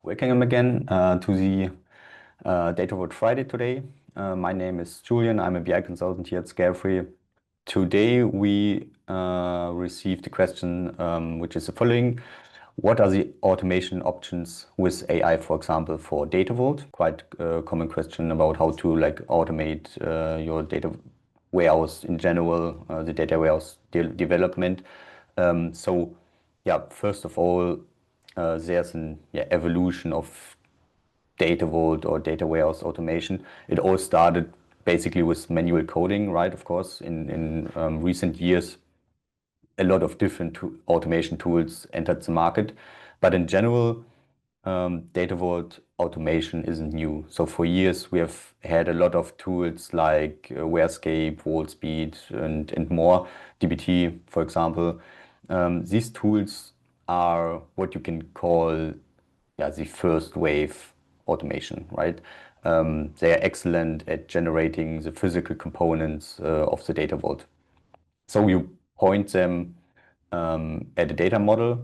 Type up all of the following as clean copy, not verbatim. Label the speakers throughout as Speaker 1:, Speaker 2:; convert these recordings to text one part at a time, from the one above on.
Speaker 1: Welcome again to the Data Vault Friday today. My name is Julian. I'm a BI consultant here at Scarefree. Today we received a question which is the following. What are the automation options with AI, for example, for Data Vault? Quite a common question about how to automate your data warehouse in general, the data warehouse development. First of all, there's an evolution of Data Vault or data warehouse automation. It all started basically with manual coding, right? Of course, in recent years, a lot of different automation tools entered the market. But in general, Data Vault automation isn't new. So for years, we have had a lot of tools like Warescape, VaultSpeed, and more, dbt, for example. These tools are what you can call the first wave automation, right? They are excellent at generating the physical components of the data vault. So you point them at a data model,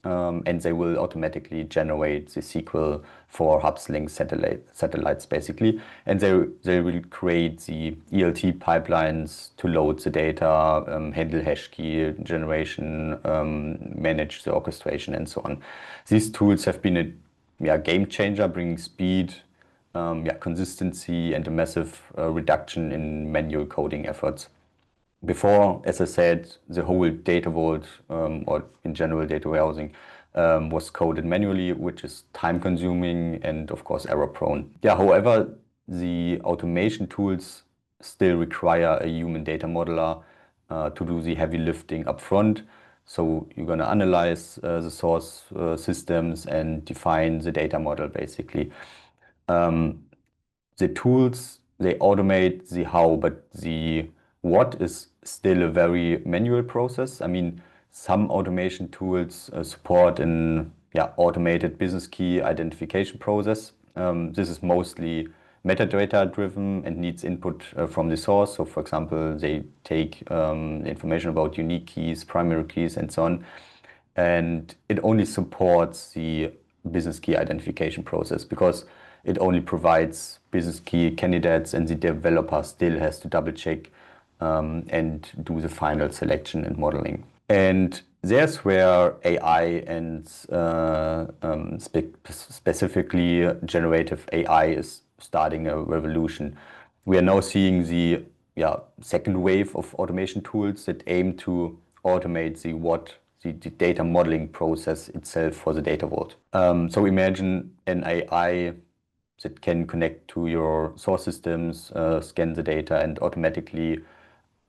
Speaker 1: and they will automatically generate the SQL for hubs, links, satellites, basically. And they will create the ELT pipelines to load the data, handle hash key generation, manage the orchestration, and so on. These tools have been a game changer, bringing speed, consistency, and a massive reduction in manual coding efforts. Before, as I said, the whole data vault or in general data warehousing was coded manually, which is time consuming and of course error prone. However, the automation tools still require a human data modeler to do the heavy lifting up front. So you're going to analyze the source systems and define the data model, basically. The tools, they automate the how, but the what is still a very manual process. I mean, some automation tools support an automated business key identification process. This is mostly metadata driven and needs input from the source. So for example, they take information about unique keys, primary keys, and so on. And it only supports the business key identification process because it only provides business key candidates, and the developer still has to double check and do the final selection and modeling. And there's where AI and specifically generative AI is starting a revolution. We are now seeing the second wave of automation tools that aim to automate the data modeling process itself for the data vault. So imagine an AI that can connect to your source systems, scan the data, and automatically,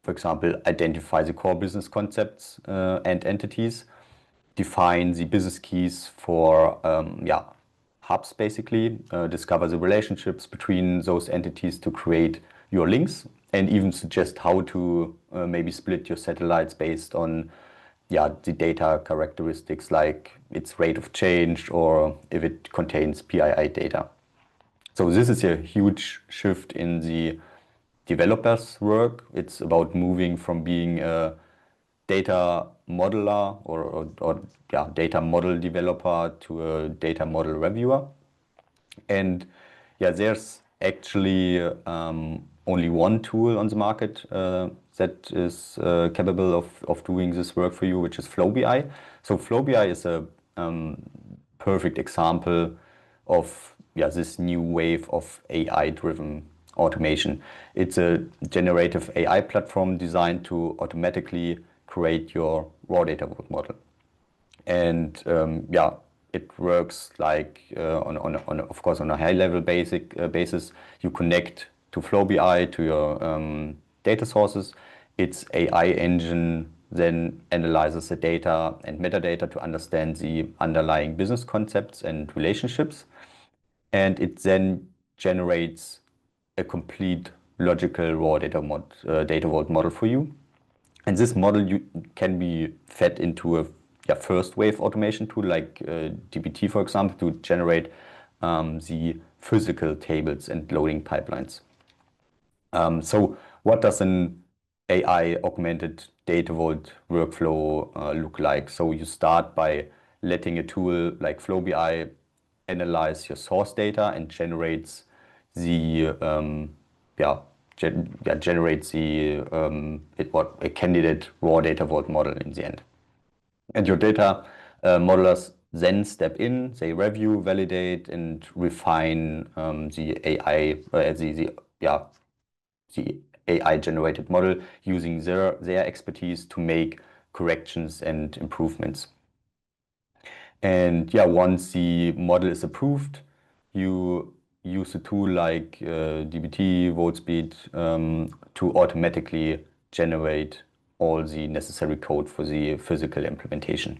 Speaker 1: for example, identify the core business concepts and entities, define the business keys for hubs, basically, discover the relationships between those entities to create your links, and even suggest how to maybe split your satellites based on the data characteristics, like its rate of change or if it contains PII data. So this is a huge shift in the developers' work. It's about moving from being a data modeler or data model developer to a data model reviewer. And there's actually only one tool on the market that is capable of doing this work for you, which is FlowBI. So FlowBI is a perfect example of this new wave of AI-driven automation. It's a generative AI platform designed to automatically create your raw data vault model. And it works like of course on a high-level basis. You connect to FlowBI, to your data sources. Its AI engine then analyzes the data and metadata to understand the underlying business concepts and relationships. And it then generates a complete logical raw data vault model for you. And this model can be fed into a first wave automation tool like dbt, for example, to generate the physical tables and loading pipelines. So what does an AI-augmented data vault workflow look like? So you start by letting a tool like FlowBI analyze your source data and generates the generates the a candidate raw data vault model in the end. And your data modelers then step in, they review, validate, and refine the AI, the AI generated model using their expertise to make corrections and improvements. And yeah, once the model is approved, you use a tool like dbt, VoltSpeed to automatically generate all the necessary code for the physical implementation.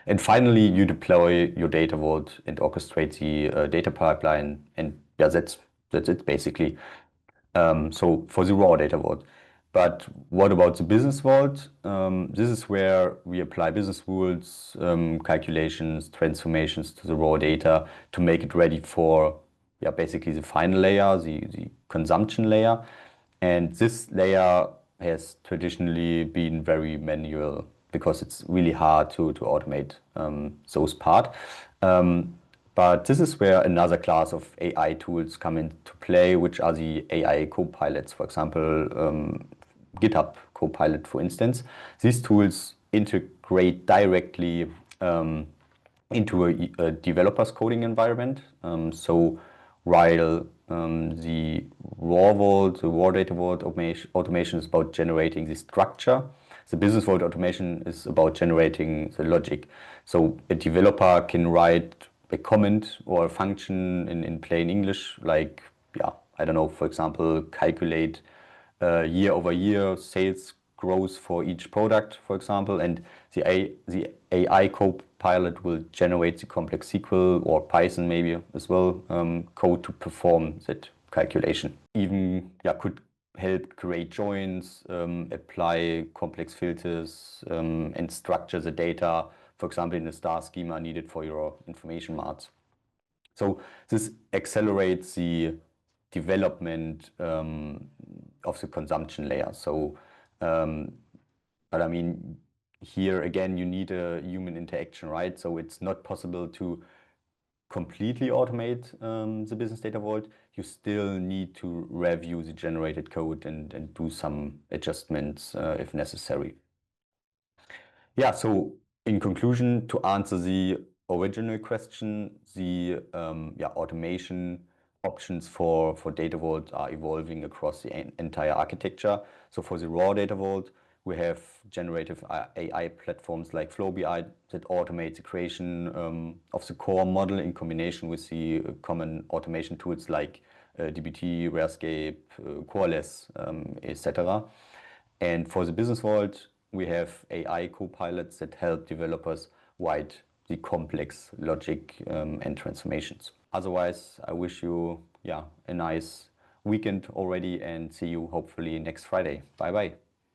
Speaker 1: And finally, you deploy your data vault and orchestrate the data pipeline. And yeah, that's it basically. So for the raw data vault. But what about the business vault? This is where we apply business rules, calculations, transformations to the raw data to make it ready for basically the final layer, the consumption layer. And this layer has traditionally been very manual because it's really hard to automate those part. But this is where another class of AI tools come into play, which are the AI copilots, for example, GitHub Copilot, for instance. These tools integrate directly into a developer's coding environment. So while the raw data vault automation is about generating the structure, the business vault automation is about generating the logic. So a developer can write a comment or a function in plain English, like, I don't know, for example, calculate year over year sales growth for each product, for example, and the AI copilot will generate the complex SQL or Python maybe as well code to perform that calculation. Even could help create joins, apply complex filters, and structure the data, for example, in the star schema needed for your information marts. So this accelerates the development of the consumption layer. So, but I mean, here again, you need a human interaction, right? So it's not possible to completely automate the business data vault. You still need to review the generated code and do some adjustments if necessary. Yeah, so in conclusion, to answer the original question, the automation options for data vault are evolving across the entire architecture. So for the raw data vault, we have generative AI platforms like FlowBI that automate the creation of the core model in combination with the common automation tools like dbt, Rarescape, Coalesce, etc. And for the business vault, we have AI copilots that help developers write the complex logic and transformations. Otherwise, I wish you a nice weekend already and see you hopefully next Friday. Bye bye.